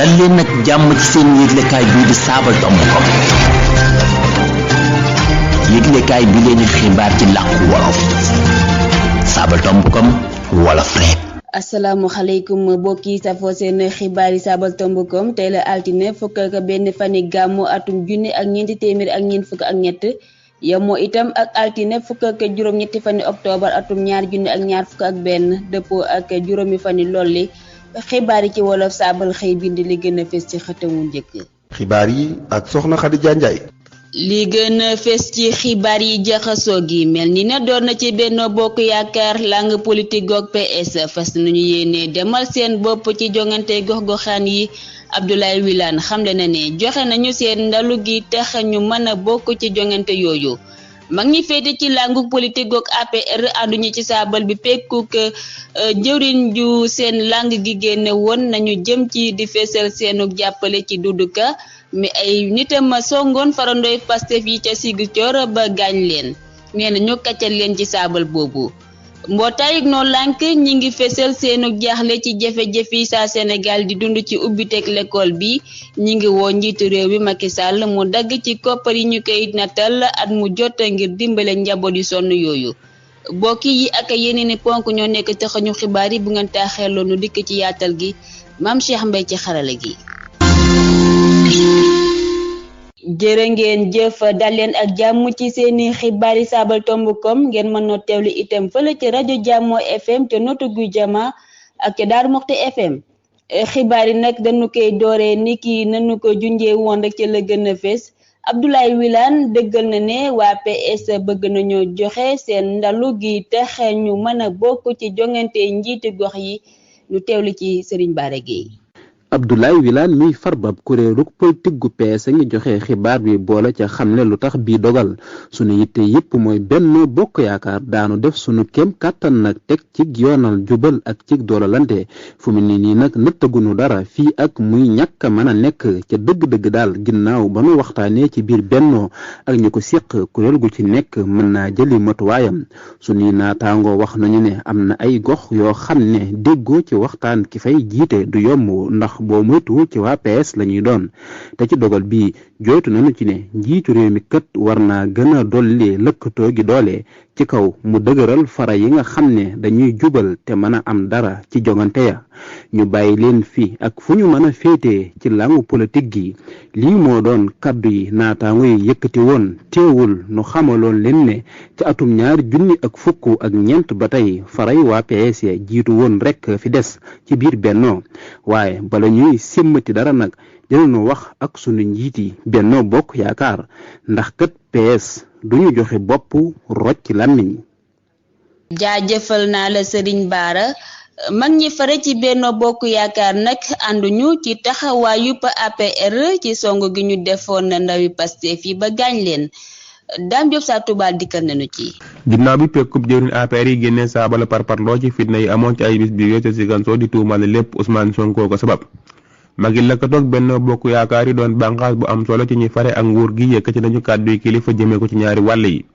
dal leen nag jàmm ci seen yëglekaay bii di saabal tomb ko yëglekaay bi leen xibaar ci làkku wolof saabal tomb kom wolof rek. asalaamaaleykum mbokk yi safoo seen xibaar yi saabal tomb kom tey la altine fukk ak benn fani gàmmu atum junni ak ñeenti téeméer ak ñeent fukk ak ñett yemoo itam ak altine fukk ak juróom-ñetti fani octobre atum ñaar junni ak ñaar fukk ak benn dëppoo ak juróomi fani lolli xibaar yi ci wolof saabal xëy bind li gën a fës ci xëtamu njëkk. xibaar yi ak soxna Khadija Ndiaye. li gën a fës ci xibaar yi jaxasoo gi mel ni na doon na ci Benno Bokk Yaakaar langue politique goog PS fas nañu yéene demal seen bopp ci jongante gox-goxaan yi. Abdoulaye Wilane xamle na ne joxe nañu seen ndalu gi tax ñu mën a bokk ci jongante yooyu. mag ñi féete ci langue politique goog APR ànduñu ci saabal bi pekkuk jëwriñ ju seen langue gi génne woon nañu jëm ci di feesal seenu jàppale ci Doudou Ka mi ay nitam songoon farandoy Pastef yi ca Ziguinchor ba gaañ leen nee na ñu kaccal leen ci saabal boobu. mbootaay noo lànk ñi ngi feesal seenu jaaxle ci jafe-jafe yi saa Sénégal di dund ci ubbiteeg l'école bi ñi ngi woo njiitu réew bi Macky Sall mu dagg ci koppar yi ñu koy natal at mu jot ngir dimbale njaboot yu sonn yooyu. bokki yi ak yeneeni ponk ñoo nekk taxañu xibaar yi bu ngeen taaxeeloo nu dikk ci yaatal gi maam Cheikh Mbaye ci xarala gi. jërë ngeen jëf dal leen ak jàmm ci seeni xibaar yi saabal tomb kom ngeen mën na teewlu itam fële ci rajo Jàmmo FM te notu gu jama ak ca Daaru Muxti FM xibaar yi nag dañu koy dooree niki nanu ko junjee woon rek ci la gën a fees Abdoulaye Wilane dëggal na ne waa PS bëgg nañoo joxe seen ndalu gi tax ñu mën a bokk ci jongante njiiti gox yi ñu teewlu ci Serigne Bara Gueye. Abdoulaye Wilane miy farbab kuréelu politique gu PS ngi joxe xibaar bi boole ca xamle lu tax bii dogal sunu yitte yépp mooy Benno Bokk Yaakaar daanu def sunu kéem kàttan nag teg ci yoonal jubal ak ci doolalante fu mu ne nii nag nëttagunu dara fii ak muy ñàkk a mën a nekk ca dëgg-dëgg daal ginnaaw ba nu waxtaanee ci biir Benno ak ñu ko séq kuréel gu ci nekk mën naa jëli matuwaayam sunuy naataangoo wax nañu ne am na ay gox yoo xam ne déggoo ci waxtaan ki fay jiite du yomb ndax boo moytuwul ci waa PS la ñuy doon te ci dogal bii jooytu nañu ci ne njiitu réew mi kët war naa gën a dolli lëkkatoo gi doole ci kaw mu dëgëral fara yi nga xam ne dañuy jubal te mën a am dara ci jongante ya ñu bàyyi leen fi ak fu ñu mën a féetee ci langu politique gi lii moo doon kaddu yi naataango yi yëkkati woon teewul nu xamaloon leen ne ci atum 2020 ba tey faray waa PS ya jiitu woon rek fi des ci biir Benno waaye bala ñuy sémmati dara nag dinañu wax ak sunu njiiti Benno Bokk Yaakaar ndax kat PS duñu joxe bopp rocc làmmiñ. jaajëfal naa la Serigne Bara mag ñi fare ci Benno Bokk Yaakaar nag ànduñu ci taxawaayub APR ci song gi ñu defoon ndawi Pastef yi ba gaañ leen Dame Diop sa Touba dikkal nañu ci. ginnaaw bi pekkub jëwriñ APR yi génnee saabala parparloo ci fitna yi amoon ci ay bis bi ca Ziguinchor di tuumal lépp Ousmane Sonko ko sabab magi lëkkatoog Benno Bokk Yaakaar yi doon bànqaas bu am solo ci ñi fare ak nguur gi yëkkati nañu kàddu yi kilifa jëmee ko ci ñaari wàll yi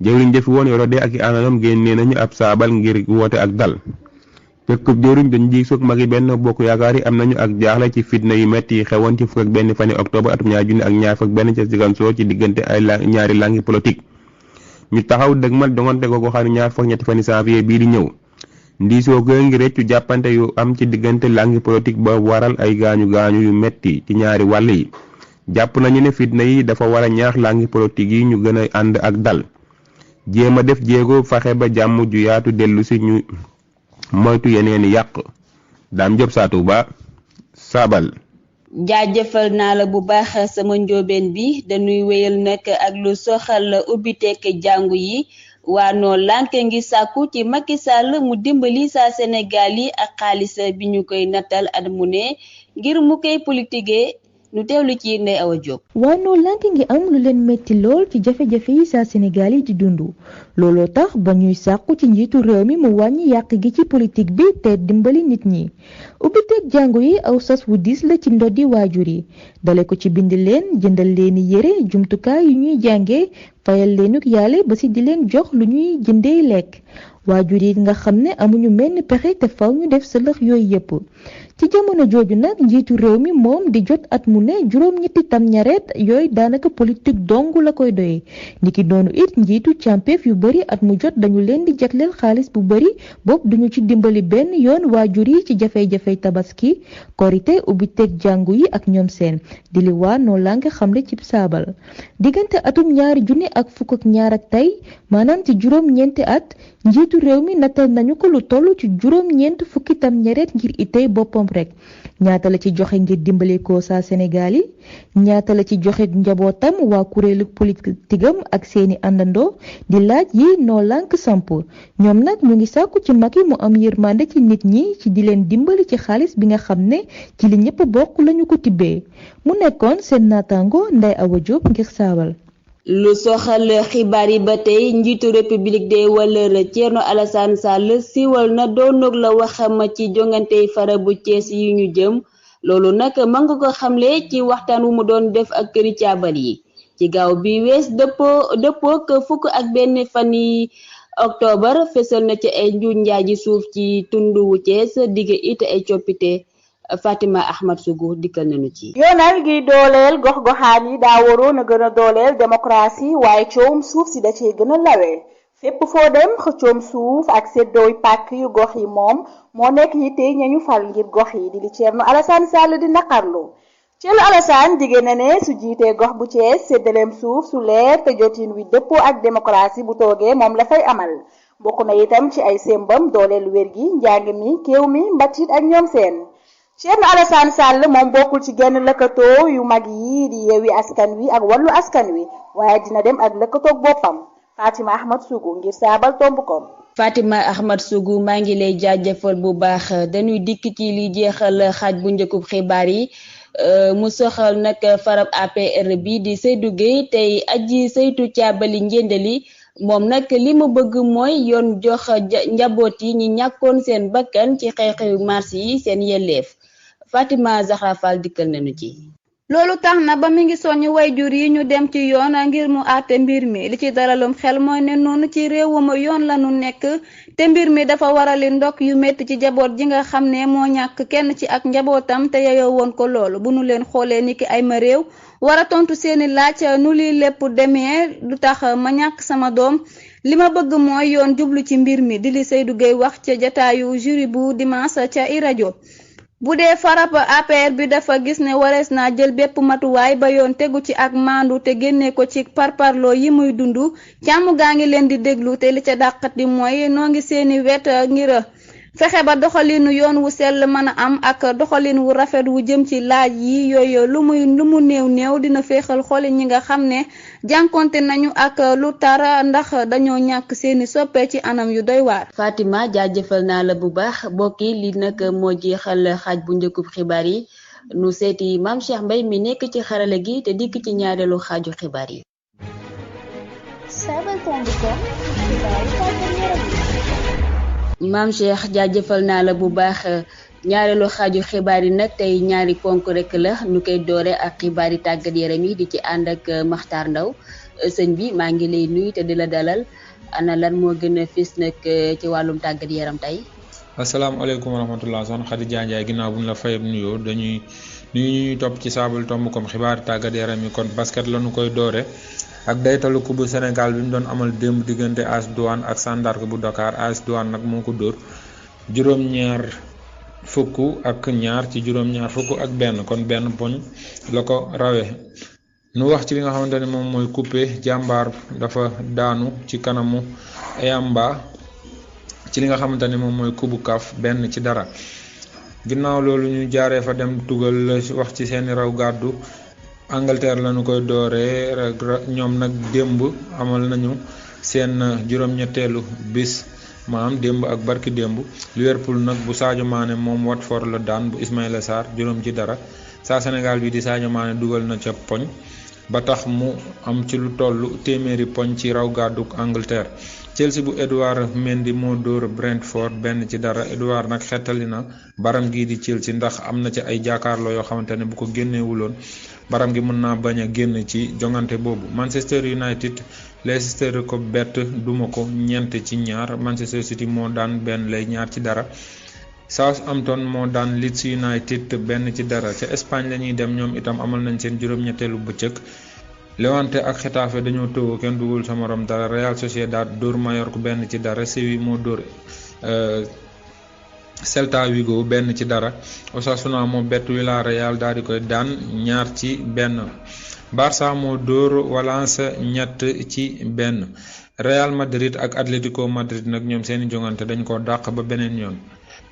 jëwriñ jëfi woon yoro de ak i àndanam génnee nañu ab saabal ngir woote ak dal pekkub jëwriñ dañu ji soog magi Benno Bokk Yaakaar yi am nañu ak jaaxle ci fitna yu metti yi xewoon ci fukk ak benn fani octobre atum 2021 ca Ziguinchor ci diggante ay ñaari langi politique ñu taxaw dëgmal dongante googu xam ne ñaar fukk ñetti fani janvier bii di ñëw ndiisoo gën ngi reccu jàppante yu am ci diggante langi politique ba waral ay gaañu yu metti ci ñaari wàll yi jàpp nañu ne fitna yi dafa war a ñaax langi politique yi ñu gën a ànd ak dal jéem a def jéego fexe ba jàmm ju yaatu dellu si ñu moytu yeneen yàq Dame Diop sa Touba saabal. jaajëfal naa la bu baax sama njóobeen bi dañuy wéyal nag ak lu soxal ubbiteek jàngu yi waa noo lànk ngi sàkku ci Macky Sall mu dimbali saa Sénégal yi ak xaalis bi ñu koy natal at mu ne ngir mu koy politique nu teewlu ci Ndeye Awa Diop. waa noo lànk ngi am lu leen metti lool ci jafe-jafe yi saa Sénégal yi di dund looloo tax ba ñuy sàkku ci njiitu réew mi mu wàññi yàq gi ci politique bi te dimbali nit ñi. ubbiteeg jàngu yi aw sas wu diis la ci ndoddi waajur yi dale ko ci bind leen jëndal leeni yére jumtukaay yu ñuy jàngee fayal leenuk yàlla ba ci di leen jox lu ñuy jëndee lekk. waajur yi nga xam ne amuñu menn pexe te faw ñu def sëlëx yooyu yépp ci jamono jooju nag njiitu réew mi moom di jot at mu ne juróom-ñetti tamñareet yooyu daanaka politique dong la koy doyee niki noonu it njiitu càmpeef yu bari at mu jot dañu leen di jagleel xaalis bu bari bopp duñu ci dimbali benn yoon waajur yi ci jafe-jafey tabaski korite ubbi teg jàngu yi ak ñoom seen di li waa noo lange xamle ci saabal diggante atum 2022 ak tey maanaam ci juróom-ñeenti at njiitu réew mi natal nañu ko lu toll ci juróom-ñeent fukki tamñareet ngir itey boppam rek ñaata la ci joxe ngir dimbali ko sa Sénégal yi ñaata la ci joxe njabootam waa kuréelu politikam ak seeni àndandoo di laaj yi noo lànk samp ñoom nag ñu ngi sàkku ci Macky mu am yërmande ci nit ñi ci di leen dimbali ci xaalis bi nga xam ne ci li ñëpp bokk lañu ko tibbee mu nekkoon seen naataango Ndeye Awa Diop ngir saabal. lu soxal xibaar yi ba tey njiitu république des Valeurs Thierno Alassane Sall siiwal na doonoog la waxam ci jongante fara bu Thiès yi ñu jëm loolu nag ma nga ko xamle ci waxtaan wu mu doon def ak këri caabal yi ci gaaw bi wees dëppook fukk ak benn fan yi octobre fesal na ci ay njuuj njaaji suuf ci tundu wu Thiès digge it ay coppite Fatima Ahmad Sougou dikkal nañu ci. yoonal gi dooleel gox-goxaan yi daa waroon a gën a dooleel démocratie waaye coowum suuf si da cee gën a lawee fépp foo dem xëccoom suuf ak seddooy pàkk yu gox yi moom moo nekk yitte ñañu fal ngir gox yi di li Thierno Alassane Sall di naqarlu Thierno Alassane digée na ne su jiitee gox bu Thiès séddaleem suuf su leer te jotin wi dëppoo ak démocratie bu toogee moom la fay amal bokk na itam ci ay sembam dooleel wér gi njàng mi kéew mi mbatit ak ñoom seen Thierno Alassane Sall moom bokkul ci genn lëkkatoo yu mag yi di Yewwi Askan Wi ak Wallu Askan Wi waaye dina dem ak lëkkatoog boppam Fatima Ahmad Sougou ngir saabal tombukom. Fatima Ahmad Sougou maa ngi lay jaajëfal bu baax dañuy dikk ci li jeexal xaaj bu njëkkub xibaar yi mu soxal nag farab APR bi di Seydou Gueye tey aji saytu caabali njëndali moom nag li mu bëgg mooy yoon jox njaboot yi ñi ñàkkoon seen bakkan ci xeexu mars yi seen yelleef Fatima Zahra Fall dikkal nañu ci. loolu tax na ba mi ngi soññ wayjur yi ñu dem ci yoon ngir mu àtte mbir mi li ci daralum xel mooy ne noonu ci réewuma yoon la nu nekk te mbir mi dafa warali ndok yu métti ci njaboot ji nga xam ne moo ñàkk kenn ci ak njabootam te yeyoo woon ko loolu bu nu leen xoolee niki ay ma réew war a tontu seeni laaj nu lii lépp demee du tax ma ñàkk sama doom li ma bëgg mooy yoon jublu ci mbir mi di li Seydou Gueye wax ca jataayu jury bu dimanche ca iRadio bu dee farab APR bi dafa gis ne warees naa jël bépp matuwaay ba yoon tegu ci ak maandu te génne ko ci parparloo yi muy dundu càmm gaa ngi leen di déglu te li ca dàqat di mooy noo ngi seeni wet ngir fexe ba doxalinu yoon wu sell mën a am ak doxalin wu rafet wu jëm ci laaj yi yooyu lu mu néew dina féexal xoli ñi nga xam ne jànkonte nañu ak lu tar ndax dañoo ñàkk seeni soppe ci anam yu doy waar. Fatima jaajëfal naa la bu baax bokki li nag moo jeexal xaaj bu njëkkub xibaar yi nu seeti Mame Cheikh Mbaye mi nekk ci xarale gi te dikk ci ñaareelu xaaju xibaar yi. Mame Cheikh jaajëfal naa la bu baax ñaareelu xaaju xibaar yi nag tey ñaari ponk rek la ñu koy doore ak xibaar yi tàggat yaram yi di ci ànd ak Makhtar Ndaw sëñ bi maa ngi lay nuyu te di la dalal ana lan moo gën a fës nag ci wàllum tàggat yaram tey. asalaamaaleykum wa rahmatulah soxna Khady Diagne ginnaaw bu ñu la fayab nuyoo dañuy ñuy topp ci saabal tomb comme xibaar tàggat yaram yi kon basket la ñu koy doore ak daytalu coupe bu Sénégal bi ñu doon amal démb diggante AS Douane ak Sandark bu Dakar AS Douane nag moo ko dóor juróom-ñaar fukk ak ñaar ci juróom-ñaar fukk ak benn kon benn poñ la ko rawee nu wax ci li nga xamante ne moom mooy coupé jàmbaar dafa daanu ci kanamu Eyamba ci li nga xamante ne moom mooy kubu kaf benn ci dara ginnaaw loolu ñu jaaree fa dem tugal wax ci seeni raw gàddu Angleterre lañu koy dooree ñoom nag démb amal nañu seen juróom-ñetteelu bis maanaam démb ak barki démb Liverpool nag bu Sadio Mané moom Watford la daan bu Ismaïla Sarr juróom ci dara saa Sénégal bi di Sadio Mané dugal na ca poñ ba tax mu am ci lu tollu téeméeri poñ ci raw gàdduk Angleterre. Chelsea bu Edouard Mendy moo dóor Brentford 1-0. Edouard nag xettali na baram gii di Chelsea ndax am na ci ay jàkkaarloo yoo xamante ne bu ko génneewuloon baram gi mën naa bañ a génn ci jongante boobu. Manchester United Leicester ko bett duma ko 4-2. Manchester City moo daan Burnley 2-0. Southampton moo daan Leeds United 1-0. ca Espagne lañuy dem ñoom itam amal nañ seen juróom-ñetteelu bëccëg. Levante ak Getafe dañoo tëwoo kenn dugul sa morom dara. Real Sociedad dóor Mallorca 1-0. Séville moo dóor Celta Vigo 1-0. Osasuna moo bett Villarreal daal di koy daan 2-1. Barça moo dóor Valence 3-1. Real Madrid ak Atlético Madrid nag ñoom seeni jongante dañ ko dàq ba beneen yoon.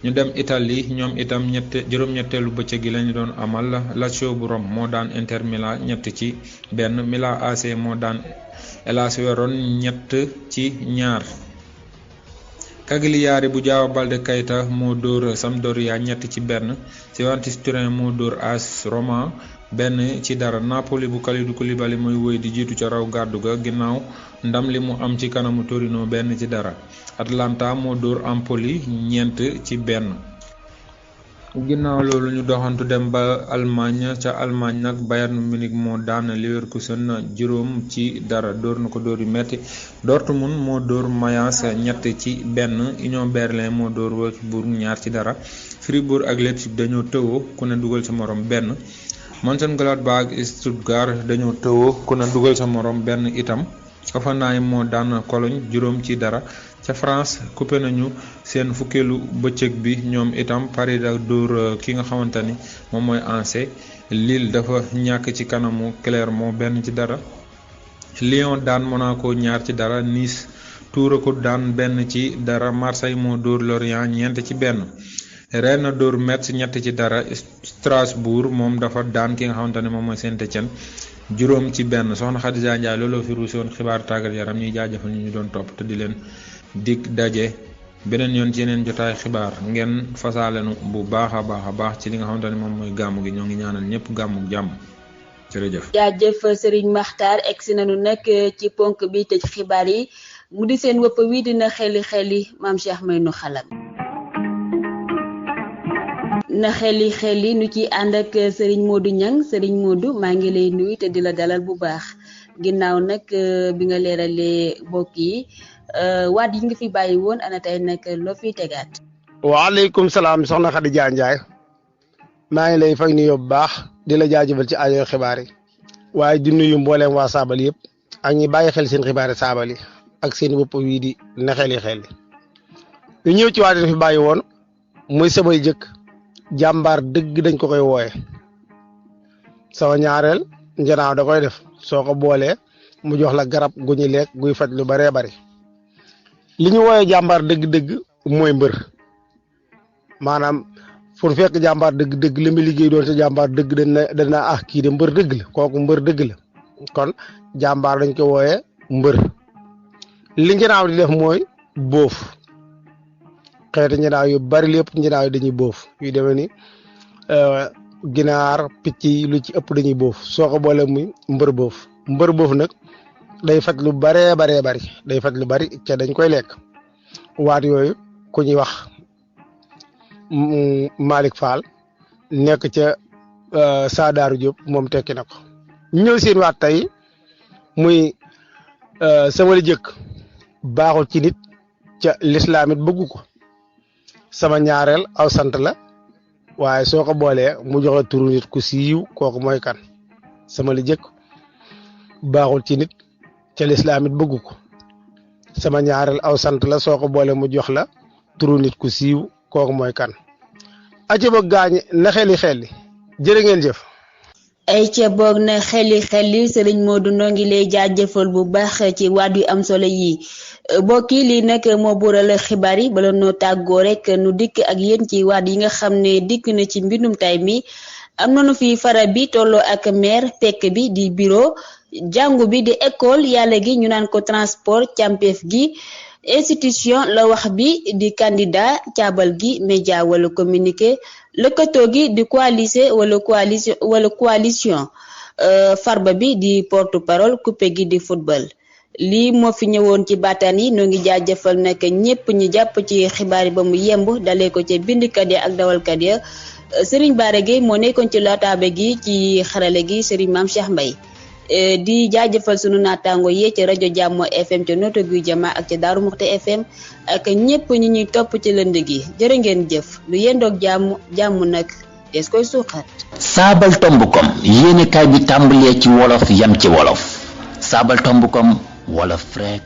ñu dem Italie ñoom itam juróom-ñetteelu bëccëg gi lañu doon amal. Lazio bu Rome moo daan Inter Milan 3-1. Milan AC moo daan Hellas Verona 2-2. Cagliari bu João Balde Keita moo dóor Sampdoria 3-1. Juventus Turin moo dóor AS Roma 1-0. Napoli bu Kalidou Koulibaly mooy woy di jiitu ca raw gàddu ga ginnaaw ndam li mu am ci kanamu Torino 1-0. Atlanta moo dóor Empoli 4-1. ginnaaw loolu ñu doxantu dem ba Allemagne. ca Allemagne nag Bayern Munich moo daan Leverkusen 0-0 dóor na ko dóor yu metti. Dortmund moo dóor Mayence 3-1. Union Berlin moo dóor Wolfsburg 2-0. Fribourg ak Leipzig dañoo tëwoo ku ne dugal sa morom 1. Mönchengladbach Stuttgart dañoo tëwoo ku ne dugal sa morom 1 itam. Hoffenheim moo daan Cologne 0-0. ca France coupé nañu seen fukkeelu bëccëg bi ñoom itam. Paris da dóor ki nga xamante ni moom mooy Angers. Lille dafa ñàkk ci kanamu Clermont 1-0. Lyon daan Monaco 2-0. Nice Tours ko daan 1-0. Marseille moo dóor Lorient 4-1. Rennes dóor Metz 2-0. Strasbourg moom dafa daan ki nga xamante ne moom mooy Saint-Étienne 0-1. soxna Khadija Ndiaye looloo fi ruusi woon xibaar tàggat yaram ñuy jaajëfal ñu doon topp te di leen dig daje beneen yoon ci yeneen jotaay xibaar ngeen fasaalenu bu baax a baax ci li nga xamante ne moom mooy gàmmu gi. ñoo ngi ñaanal ñëpp gàmmu jàmm jërëjëf. jaajëf Serigne Makhtar egsi nañu nag ci ponk bi tëj xibaar yi mu di seen wëpp wi dina xeli maam Cheikh may nu xalam na xeli nu ci ànd ak Serigne Modou Niang. Serigne Modou maa ngi lay nuyu te di la dalal bu baax ginnaaw nag bi nga leeralee mbokk yi waat yi nga fi bàyyi woon ana tey nag loo fiy tegaat. waaleykum salaam soxna Khadija Ndiaye maa ngi lay fay nuyoo bu baax di la jaajëfal ci aajo xibaar yi waaye di nuyu mbooleem waa Saabal yëpp ak ñi bàyyi xel seen xibaari Saabal yi ak seen bopp wii di na xeli ñu ñëw ci waat yi fi bàyyi woon muy samay jëkk jàmbaar dëgg dañ ko koy wooye sama ñaareel njanaaw da koy def soo ko boolee mu jox la garab gu ñu lekk guy faj lu baree bari li ñu wooyee jàmbaar dëgg-dëgg mooy mbër maanaam fu fekk jàmbaar dëgg-dëgg li mu liggéey doon ci jàmbaar dëgg dana kii de mbër dëgg la kooku mbër dëgg la kon jàmbaar dañ ko wooyee mbër. li njanaaw di def mooy boof xeeti njanaaw yu bari lépp njanaaw yi dañuy boof yu demee ni ginaar picc yi lu ci ëpp dañuy boof soo ko boolee muy mbër boof nag day faj lu baree bari day faj lu bari ca dañ koy lekk waat yooyu ku ñuy wax Malick Fall nekk ca Saadaaru Diop moom tekki na ko ñëw seen waat tey muy sama li jëkk baaxul ci nit ca lislaam it bëggu ko sama ñaareel aw sant la waaye soo ko boolee mu joxe turu nit ku siiw kooku mooy kan sama li jëkk baaxul ci nit ca lislaam it bëggu ko sama ñaareel aw sant la soo ko boolee mu jox la turu nit ku siiw kooku mooy kan aca boog gaañi na xeli jërë ngeen jëf ay ca boog na xeli Serigne Modou noo ngi lay jaajëfal bu baax ci waat yu am solo yi bokki lii nag moo buural xibaar yi bala noo tàggoo rek nu dikk ak yéen ci waat yi nga xam ne dikk na ci mbindum tay mi am nañu fi fara bi tolloo ak maire pekk bi di bureau jàngu bi di école yàlla gi ñu naan ko transport càmpeef gi institution la wax bi di candidat caabal gi média wala communiqué lëkkatoo gi di coalition Farba bi di porte parole coupé gi di football. lii moo fi ñëwoon ci baataan yi noo ngi jaajëfal nag ñépp ñi jàpp ci xibaar yi ba mu yemb dalee ko ca bindkat ya ak dawalkat ya Serigne Bara Gueye moo nekkoon ci lataabe gi ci xarale gi Serigne Mame Cheikh Mbaye di jaajëfal sunu naataango yee ci rajo Jàmmo FM ca Notto Gouye Diama ak ca Daaru Muxti FM ak ñépp ñi ñuy topp ci lënd gi jërë ngeen jëf lu yendoog jàmm nag des koy suuxat. Sabaltombokom yéenekaay bi tàmbalee ci wolof yam ci wolof Sabaltombokom wolof rek